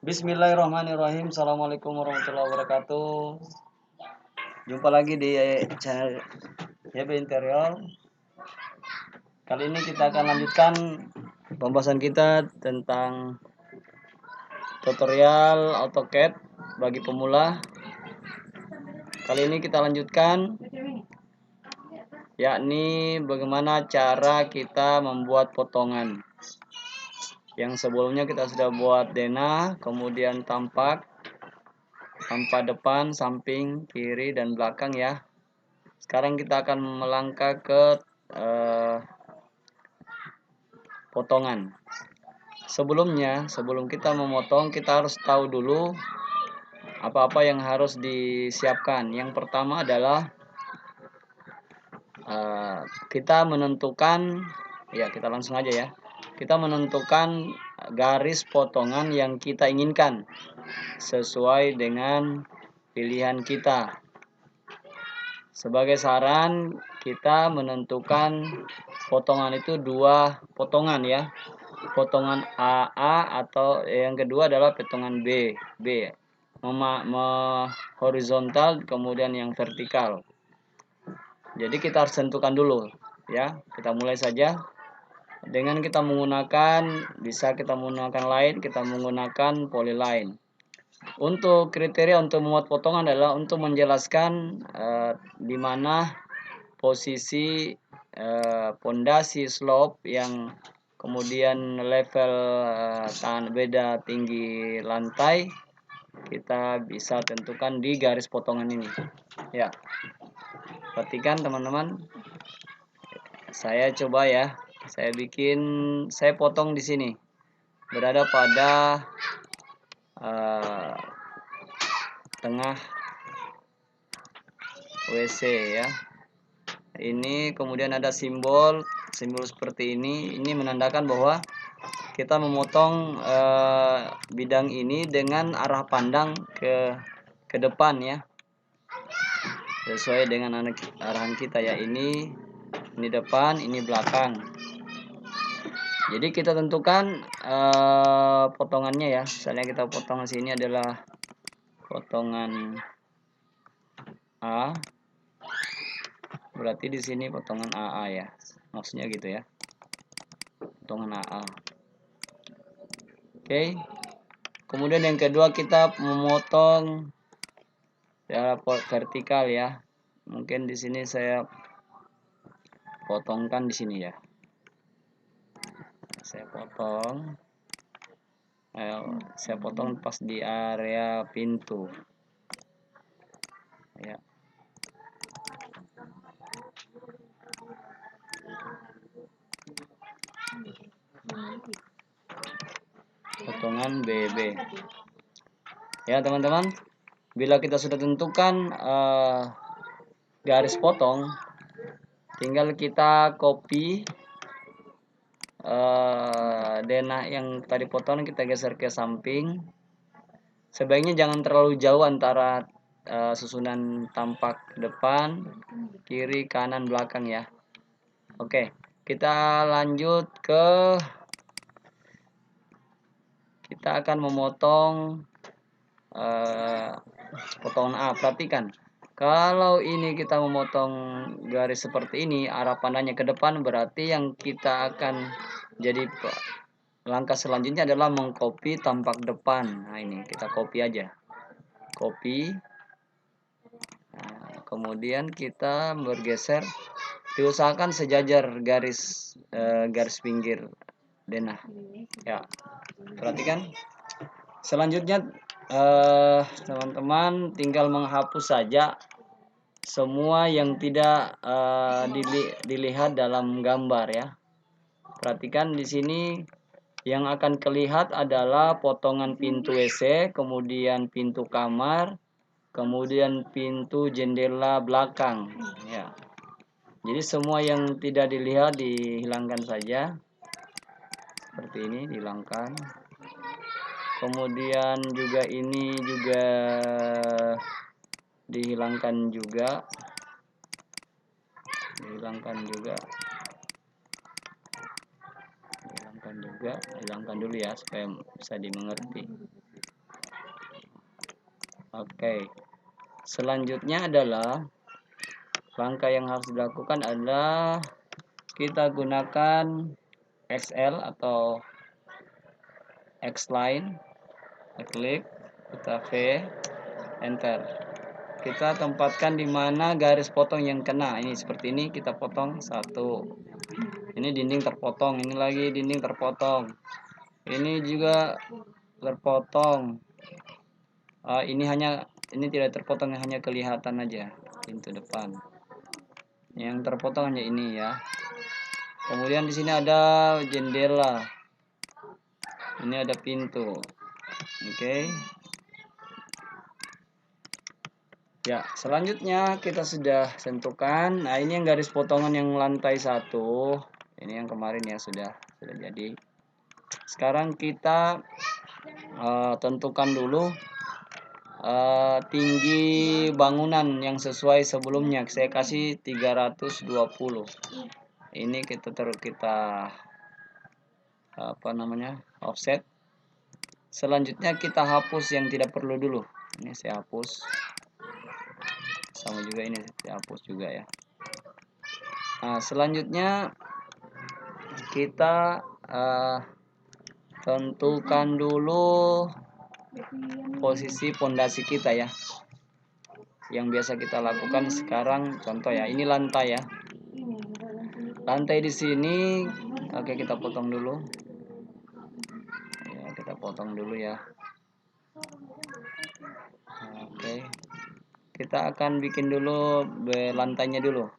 Bismillahirrahmanirrahim. Assalamualaikum warahmatullahi wabarakatuh. Jumpa lagi di channel YB Interior. Kali ini kita akan lanjutkan pembahasan kita tentang tutorial AutoCAD bagi pemula. Kali ini kita lanjutkan, yakni bagaimana cara kita membuat potongan. Yang sebelumnya kita sudah buat denah, kemudian tampak depan, samping, kiri, dan belakang ya. Sekarang kita akan melangkah ke potongan. Sebelum kita memotong, kita harus tahu dulu apa-apa yang harus disiapkan. Yang pertama adalah kita menentukan, ya kita langsung aja ya. Kita menentukan garis potongan yang kita inginkan sesuai dengan pilihan kita. Sebagai saran, kita menentukan potongan itu 2 potongan ya. Potongan AA atau yang kedua adalah potongan B. Horizontal kemudian yang vertikal. Jadi kita harus tentukan dulu ya. Kita mulai saja. Dengan kita menggunakan, bisa kita menggunakan line, kita menggunakan polyline. Untuk kriteria untuk membuat potongan adalah untuk menjelaskan di mana posisi pondasi slope yang kemudian level beda tinggi lantai, kita bisa tentukan di garis potongan ini ya. Perhatikan teman-teman, saya coba ya, saya potong di sini berada pada tengah WC ya. Ini kemudian ada simbol seperti ini menandakan bahwa kita memotong bidang ini dengan arah pandang ke depan ya, sesuai dengan arahan kita ya. Ini depan, ini belakang. Jadi kita tentukan potongannya ya. Misalnya kita potong di sini adalah potongan A, berarti di sini potongan AA ya, maksudnya gitu ya, potongan AA. Oke. Kemudian yang kedua kita memotong ya vertikal ya. Mungkin di sini saya potongkan di sini ya. Saya potong pas di area pintu ya. Potongan BB ya teman-teman. Bila kita sudah tentukan garis potong, tinggal kita copy denah yang tadi potong, kita geser ke samping. Sebaiknya jangan terlalu jauh antara susunan tampak depan, kiri, kanan, belakang ya. Oke, kita lanjut ke, kita akan memotong potongan A. Perhatikan, kalau ini kita memotong garis seperti ini, arah pandangnya ke depan, berarti yang kita akan jadi langkah selanjutnya adalah mengcopy tampak depan. Nah ini kita copy aja, copy. Nah, kemudian kita bergeser, diusahakan sejajar garis pinggir denah ya. Perhatikan, selanjutnya teman-teman tinggal menghapus saja semua yang tidak dilihat dalam gambar ya. Perhatikan di sini yang akan kelihatan adalah potongan pintu WC, kemudian pintu kamar, kemudian pintu jendela belakang ya. Jadi semua yang tidak dilihat dihilangkan saja. Seperti ini dihilangkan. Kemudian juga ini juga dihilangkan juga. Hilangkan dulu ya supaya bisa dimengerti. Oke. Selanjutnya adalah langkah yang harus dilakukan adalah kita gunakan XL atau X-line, klik, kita V, enter. Kita tempatkan di mana garis potong yang kena. Ini seperti ini, kita potong satu. Ini dinding terpotong, ini lagi dinding terpotong. Ini juga terpotong. Ini tidak terpotong, hanya kelihatan aja pintu depan. Yang terpotong hanya ini ya. Kemudian di sini ada jendela. Ini ada pintu. Oke. Ya, selanjutnya kita sudah tentukan. Nah, ini yang garis potongan yang lantai 1. Ini yang kemarin ya sudah jadi. Sekarang kita tentukan dulu tinggi bangunan yang sesuai sebelumnya. Saya kasih 320. Ini kita offset. Selanjutnya kita hapus yang tidak perlu dulu. Ini saya hapus. Sama juga ini saya hapus juga ya. Nah, selanjutnya kita tentukan dulu posisi pondasi kita ya. Yang biasa kita lakukan sekarang, contoh ya, ini lantai ya. Lantai di sini, oke, kita potong dulu. Ya, kita potong dulu ya. Oke. Kita akan bikin dulu lantainya dulu.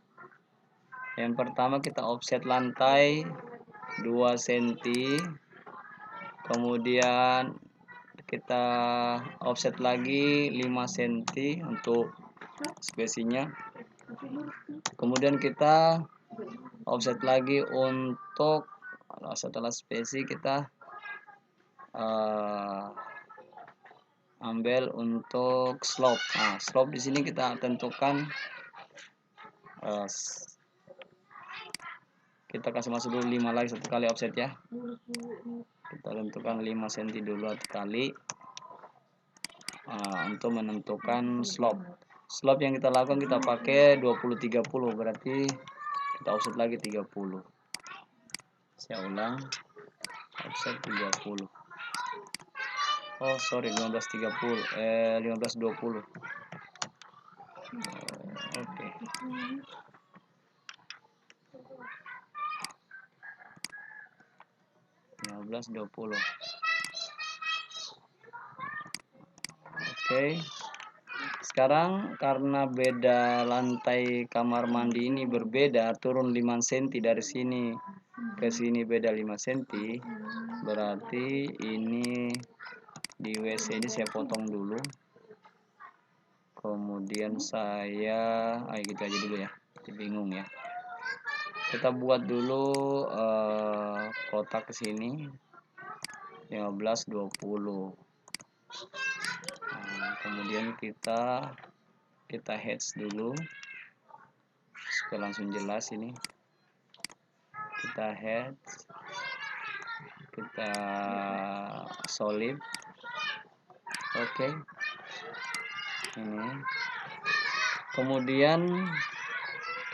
Yang pertama kita offset lantai 2 cm. Kemudian kita offset lagi 5 cm untuk spesinya. Kemudian kita offset lagi untuk setelah spesi kita ambil untuk slope. Nah, slope di sini kita tentukan kita kasih masuk dulu 5 lagi, 1 kali offset ya. Kita tentukan 5 cm dulu 1 kali untuk menentukan slope. Slope yang kita lakukan kita pakai 20-30, berarti kita offset lagi 30. Saya ulang, offset 30. Oh sorry, 15-20. Oke. 15-20. Oke. Sekarang karena beda lantai kamar mandi ini berbeda, turun 5 cm dari sini ke sini beda 5 cm. Berarti ini di WC ini saya potong dulu. Kemudian saya gitu aja dulu ya. Bingung ya. Kita buat dulu kotak ke sini 15-20. Kemudian kita hatch dulu supaya langsung jelas ini. Kita hatch, kita solid. Oke. Ini. Kemudian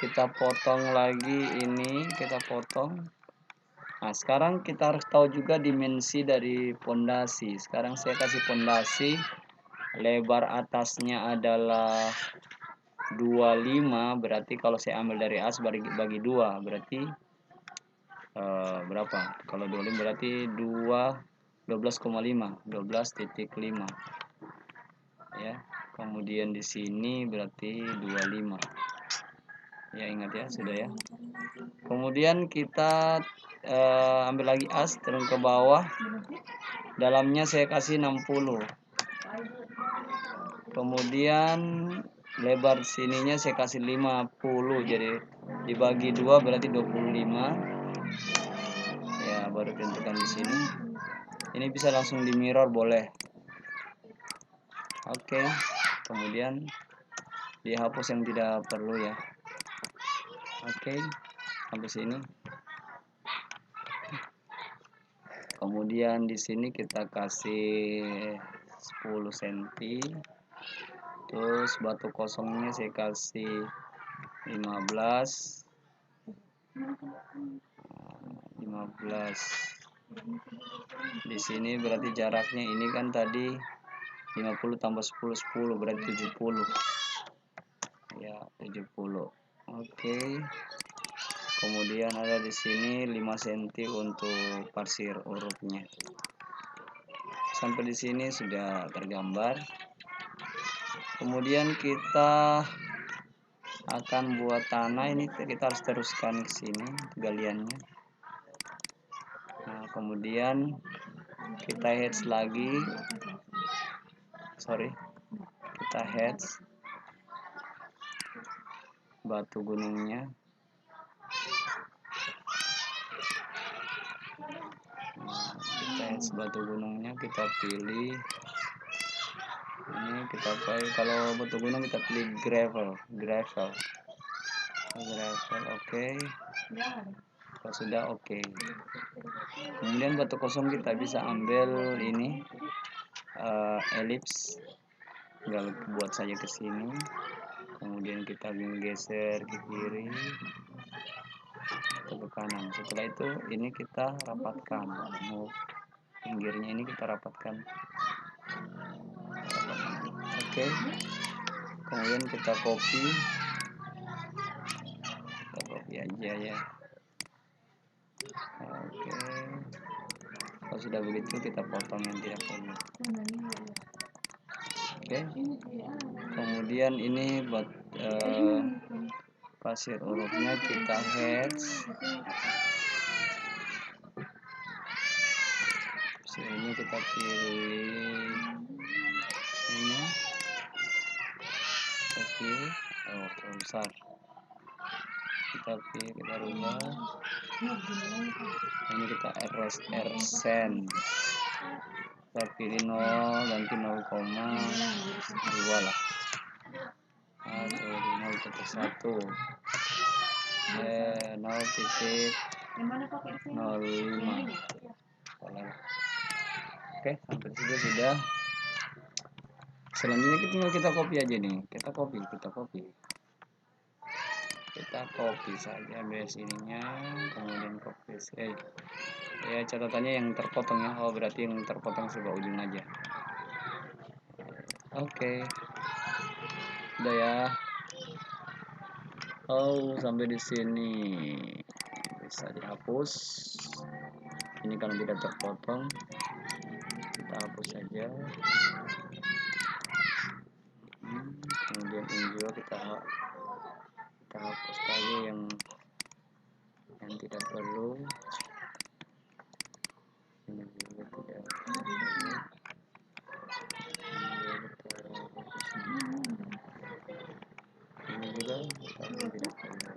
kita potong lagi ini, kita potong. Nah, sekarang kita harus tahu juga dimensi dari pondasi. Sekarang saya kasih pondasi, lebar atasnya adalah 25, berarti kalau saya ambil dari as bagi 2, berarti berapa? Kalau 25 berarti 12,5, 12,5 ya. Kemudian di sini berarti 25 ya, ingat ya, sudah ya. Kemudian kita ambil lagi as, turun ke bawah, dalamnya saya kasih 60. Kemudian lebar sininya saya kasih 50, jadi dibagi 2 berarti 25 ya. Baru tentukan di sini. Ini bisa langsung di mirror boleh. Oke. Kemudian dihapus yang tidak perlu ya. Oke, sampai sini. Kemudian di sini kita kasih 10 cm. Terus batu kosongnya saya kasih 15. 15. Di sini berarti jaraknya ini kan tadi 50 tambah 10 10 berarti 70. Ya, 70. Oke. Kemudian ada di sini 5 cm untuk pasir urupnya. Sampai di sini sudah tergambar. Kemudian kita akan buat tanah, ini kita harus teruskan ke sini galiannya. Nah, kemudian kita hedge lagi. Kita hedge batu gunungnya. Kita hedge batu gunungnya, kita pilih ini, kita pilih, kalau batu gunung kita pilih gravel. Oke. Kalau sudah oke. Kemudian batu kosong kita bisa ambil ini elips, tinggal buat saja ke sini. Kemudian kita geser ke kiri atau ke kanan. Setelah itu ini kita rapatkan, pinggirnya ini kita rapatkan. Oke. Kemudian kita copy aja ya. Oke. Kalau sudah begitu kita potong yang tidak perlu. Oke. Kemudian ini buat pasir urupnya kita hedge. Sini kita pilih ini. Oke. Oh, terlalu besar. Kita rubah. Ini kita send. Kita pilih 0, ganti 0,2 lah. Atau 0,1. 0,05. Oke, sampai situ sudah. Selanjutnya kita copy aja nih. Kita copy saja base ininya, kemudian copy ya, catatannya yang terpotong ya. Oh, berarti yang terpotong sebelah ujung aja. Oke. Udah ya. Oh, sampai di sini bisa dihapus. Ini kalau tidak terpotong, kita hapus saja. Kemudian ini juga kita hapus lagi yang tidak perlu. Ini juga tidak perlu. Ini juga tidak perlu.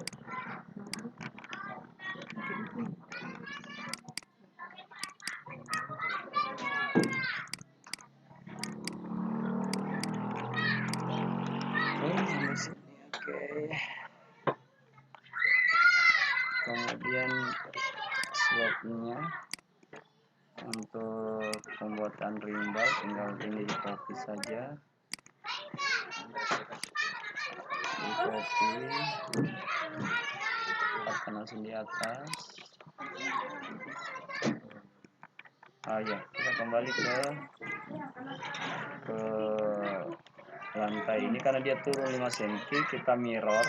Oke. Kemudian swapnya untuk pembuatan rimba tinggal ini di copy saja, letakkan langsung di atas. Oh ya, kita kembali ke lantai ini karena dia turun 5 cm, kita mirror,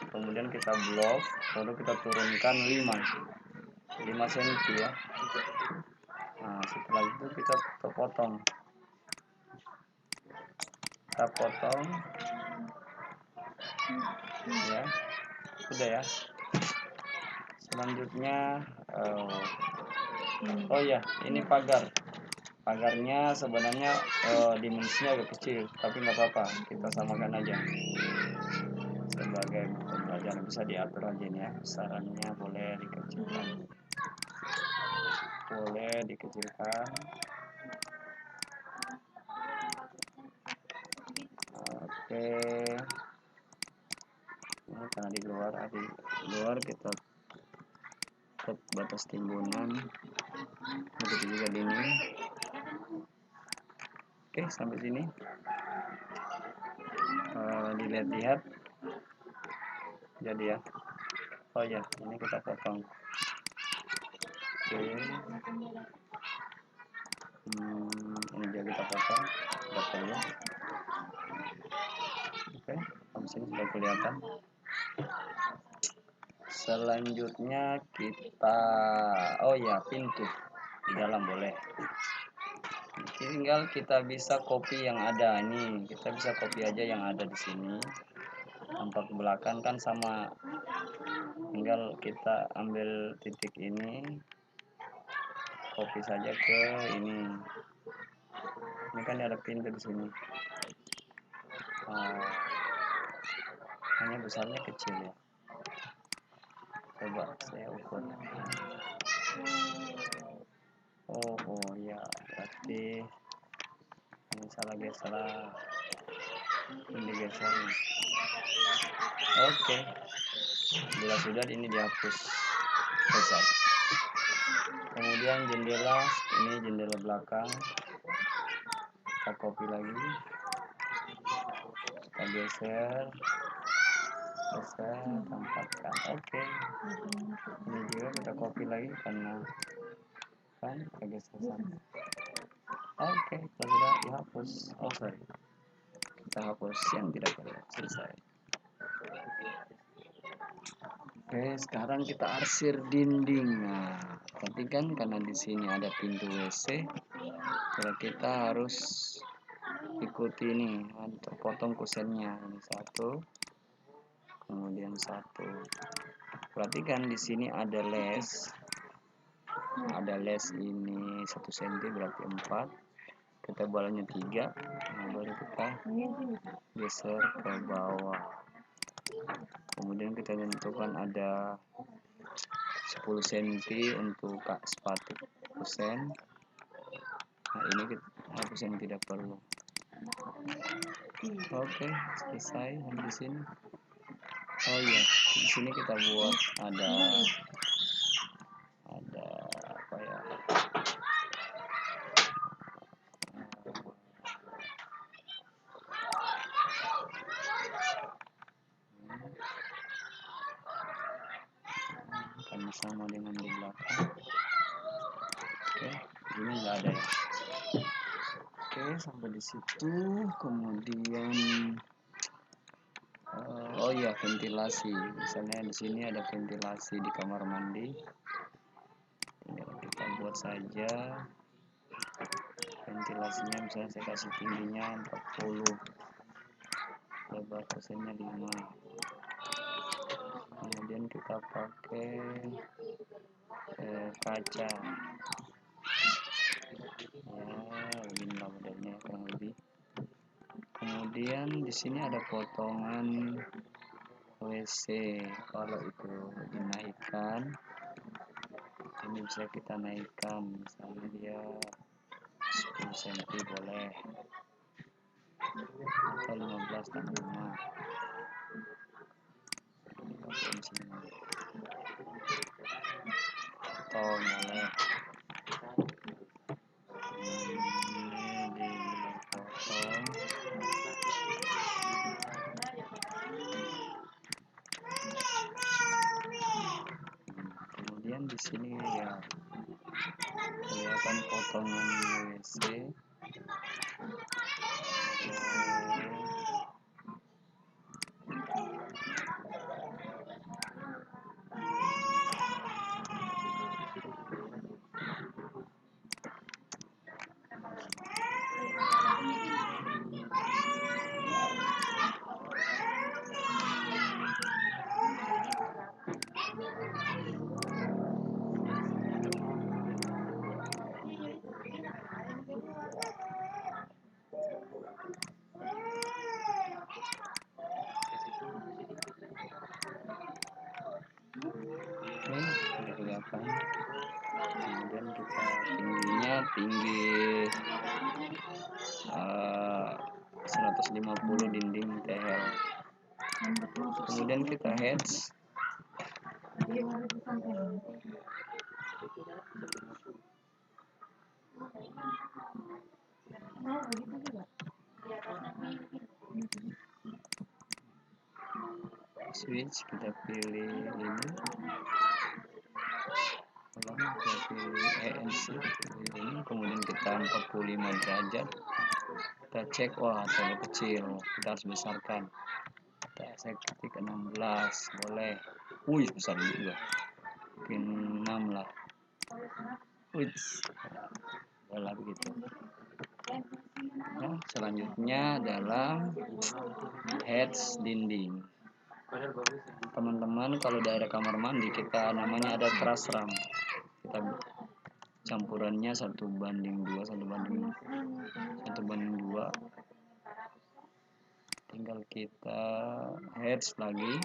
kemudian kita block, lalu kita turunkan 5 cm ya. Nah, setelah itu kita potong ya, sudah ya. Selanjutnya oh ya, ini pagarnya sebenarnya dimensinya agak kecil, tapi nggak apa-apa, kita samakan aja sebagai pembelajaran. Bisa diatur aja nih ya, besarannya boleh dikecilkan. Oke. Ini karena di luar kita tutup batas timbunan, begitu juga di ini. Oke, sampai sini dilihat-lihat jadi ya. Oh ya, ini kita potong. Oke, ini juga kita potong, tidak perlu. Oke, habis ini sudah kelihatan. Selanjutnya kita, oh ya, pintu di dalam boleh. Tinggal kita bisa copy yang ada ini, kita bisa copy aja yang ada di sini. Tampak belakang kan sama, tinggal kita ambil titik ini, copy saja ke ini. Ini kan ada pintu di sini. Hanya besarnya kecil ya. Coba saya ukur. Oh ya, berarti ini salah ini geser. Oke, bila sudah ini dihapus, selesai. Kemudian jendela, ini jendela belakang, kita copy lagi, kita geser, tempatkan. Oke, ini juga kita copy lagi karena kan kita geser sana. Oke, kalau sudah dihapus, sorry, kita hapus yang tidak perlu, selesai. Oke, sekarang kita arsir dinding. Nah, perhatikan karena di sini ada pintu WC, kita harus ikuti ini, terpotong kusennya. Ini satu, kemudian satu. Perhatikan di sini ada les. Ada les ini 1 cm berarti 4. Kita bolanya 3. Nah, baru kita geser ke bawah. Kemudian kita tentukan ada 10 cm untuk sepatu kusen. Nah, ini kita kusen tidak perlu. Oke, selesai di sini. Oh iya, di sini kita buat ada apa ya? Kan sama dengan di belakang. Oke, ini enggak ada ya. Oke, sampai di situ. Kemudian oh iya, ventilasi. Misalnya di sini ada ventilasi di kamar mandi. Tinggal kita buat saja ventilasinya, misalnya saya kasih tingginya 40, lebar kusennya 5. Kemudian kita pakai kaca ya, beginilah modelnya kurang lebih. Kemudian di sini ada potongan WC. Kalau itu dinaikkan, ini bisa kita naikkan, misalnya dia 10 cm boleh, atau 15 tambah 5. Atau boleh ini dipotong. Kemudian di sini ya kelihatan potongan WC. Kelihatan. Kemudian kita tingginya tinggi 150 dinding TL. Kemudian kita hedge. switch kita pilih ini, kita pilih ANC ini, kemudian kita 45 derajat, kita cek, wah terlalu kecil, kita harus besarkan, kita ketik 16 boleh, wih besar juga, mungkin 6 lah, wih boleh begitu. Nah, selanjutnya adalah heads dinding. Teman-teman, kalau daerah kamar mandi kita namanya ada truss ram, kita campurannya 1:2, 1:2, tinggal kita heads lagi,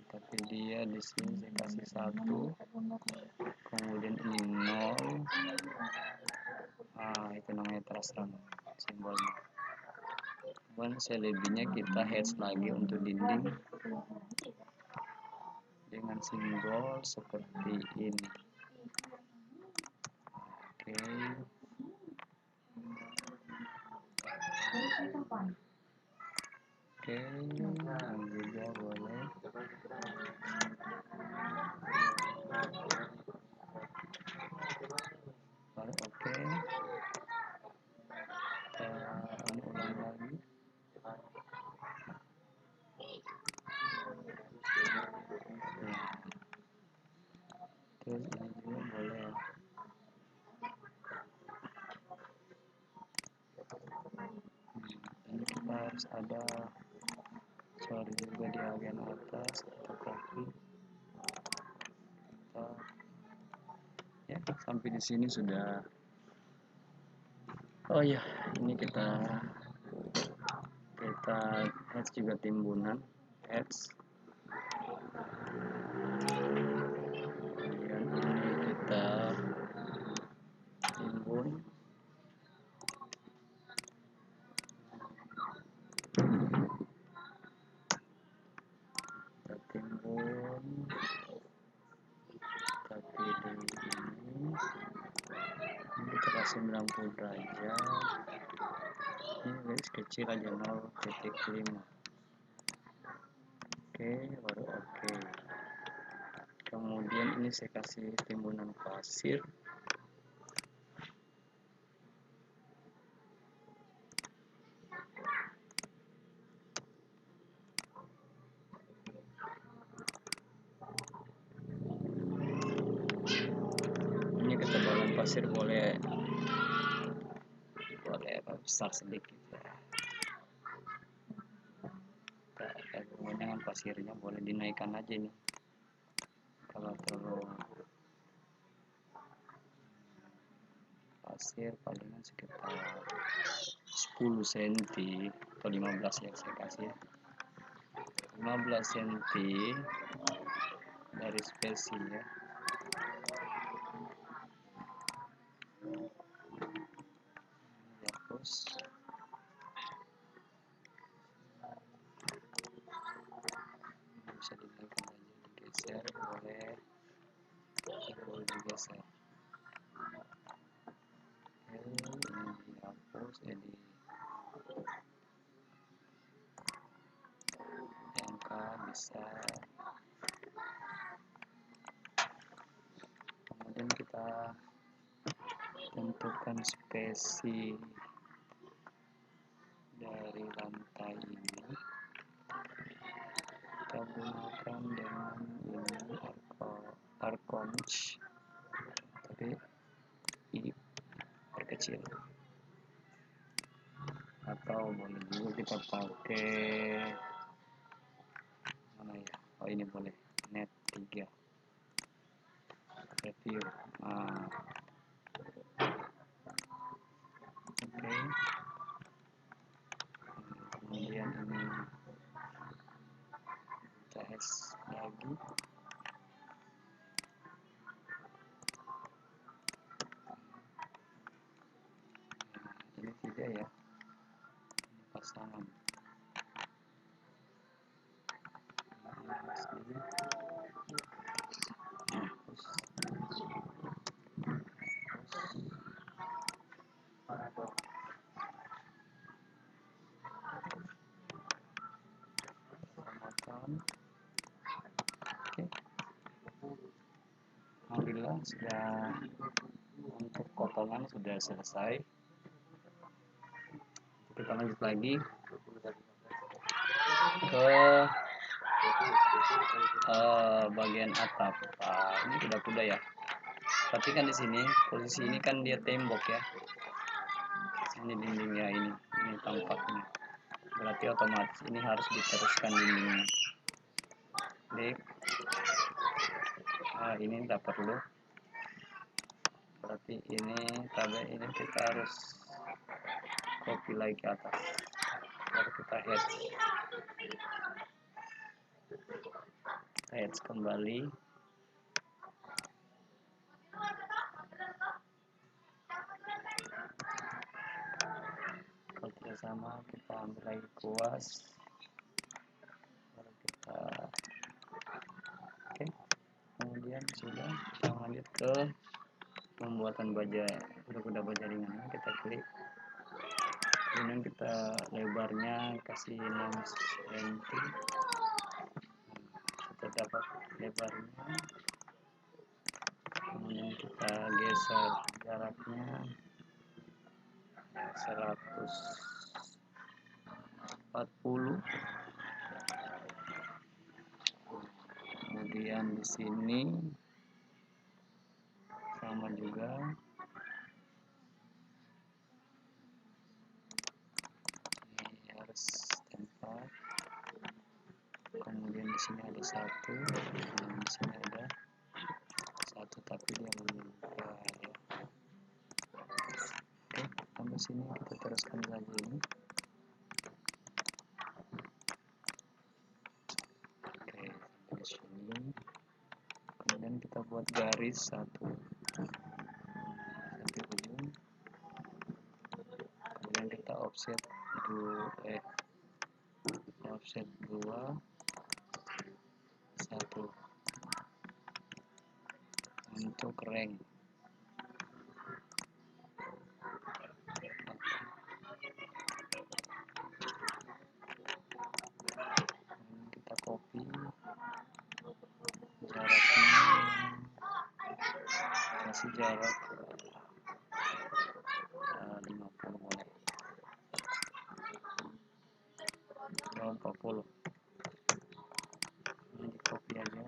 tapi dia di sini saya kasih 1, kemudian ini 0. Itu namanya truss ram simbolnya. Kemudian selebihnya kita heads lagi untuk dinding dengan simbol seperti ini. Oke. Oke, yang juga boleh. Baru oke. Kita ulang lagi. Terus ini juga boleh. Ini kita harus ada sorry juga di bagian atas, kita copy. Ya, sampai di sini sudah. Oh ya, ini kita heads juga timbunan heads. Kemudian ini kita timbun. Kita timbun. Kita pilih ini. Ini kita kasih 90 derajat. Ini garis kecil aja 0,5. Oke, baru oke. Kemudian ini saya kasih timbunan pasir. Ini ketebalan pasir boleh besar sedikit ya. Kemudian pasirnya boleh dinaikkan aja nih. Kalau terlalu pasir palingan sekitar 10 cm atau 15 ya saya kasih ya. 15 cm dari spesies ya. Hapus. Bisa dinaikkan aja, digeser boleh digeser. Ini dihapus, jadi angka bisa. Kemudian kita tentukan spesies dari lantai ini. Kita gunakan dengan ini arconch, tapi ini perkecil, atau boleh juga kita pakai mana ya, oh ini boleh net 3 review. Oke. Kemudian ini kita es lagi. Ini 3 ya, pasangan. alhamdulillah sudah, untuk potongan sudah selesai. Kita lanjut lagi ke bagian atap. Ini kuda-kuda ya. Perhatikan di sini, posisi ini kan dia tembok ya. Ini dindingnya, ini tampaknya. Berarti otomatis ini harus diteruskan dindingnya. Klik. Nah, ini tidak perlu. Berarti ini tabel ini kita harus copy lagi ke atas. Baru kita hedge kembali. Kalau tidak sama, kita ambil lagi kuas. Baru kita oke. Kemudian sudah, kita lanjut ke pembuatan baja kuda-kuda baja ringan. Kita klik. Kemudian kita lebarnya kasih 6 cm. Kita dapat lebarnya. Kemudian kita geser jaraknya 140. Kemudian di sini sama juga. Ini harus tempat. Kemudian di sini ada satu, dan di sini ada satu tapi dia belum ya. Oke, sampai sini kita teruskan saja ini. Oke, sampai sini. Kemudian kita buat garis satu sampai ujung. Kemudian kita offset offset 2 1 untuk rank. Kita copy jaraknya, kasih jarak 50 boleh, 40. Ini di copy aja.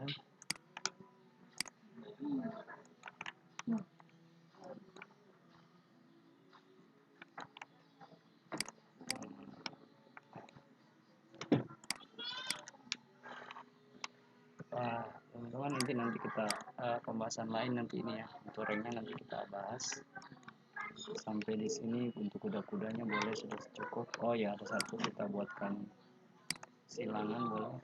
Teman-teman, nanti kita pembahasan lain nanti ini ya, untuk ranknya nanti kita bahas. Sampai di sini untuk kuda-kudanya boleh sudah cukup. Oh ya, ada satu kita buatkan silangan boleh.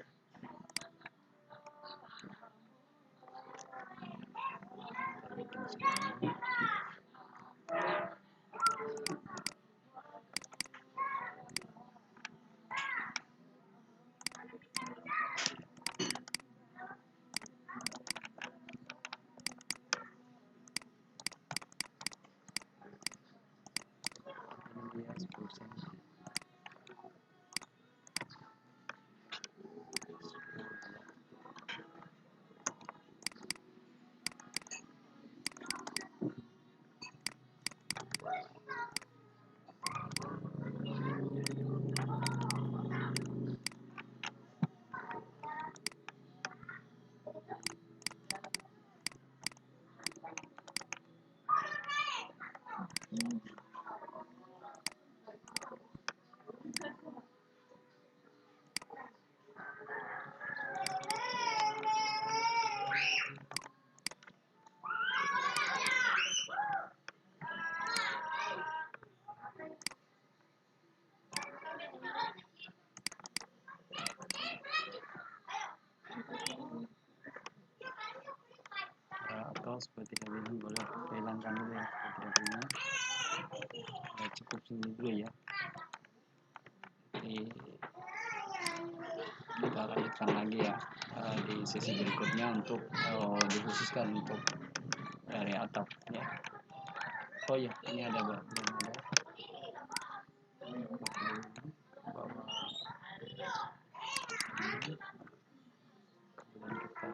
Kita bikin silangan. Ini dia 10 cm. Atau seperti ini boleh hilangkan dulu ya, seperti ini. Cukup sini dulu ya. Jadi kita lanjutkan lagi ya di sesi berikutnya untuk dikhususkan untuk dari atap ya. Oh ya, ini ada belum ada bawah ini. Kemudian kita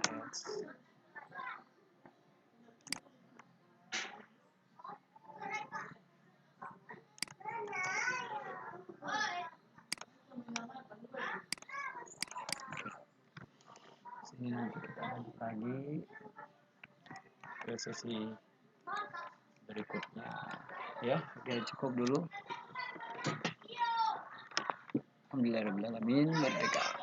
Nanti kita lanjut lagi ke sesi berikutnya ya. Oke, cukup dulu. Alhamdulillahirabbil alamin. Merdeka.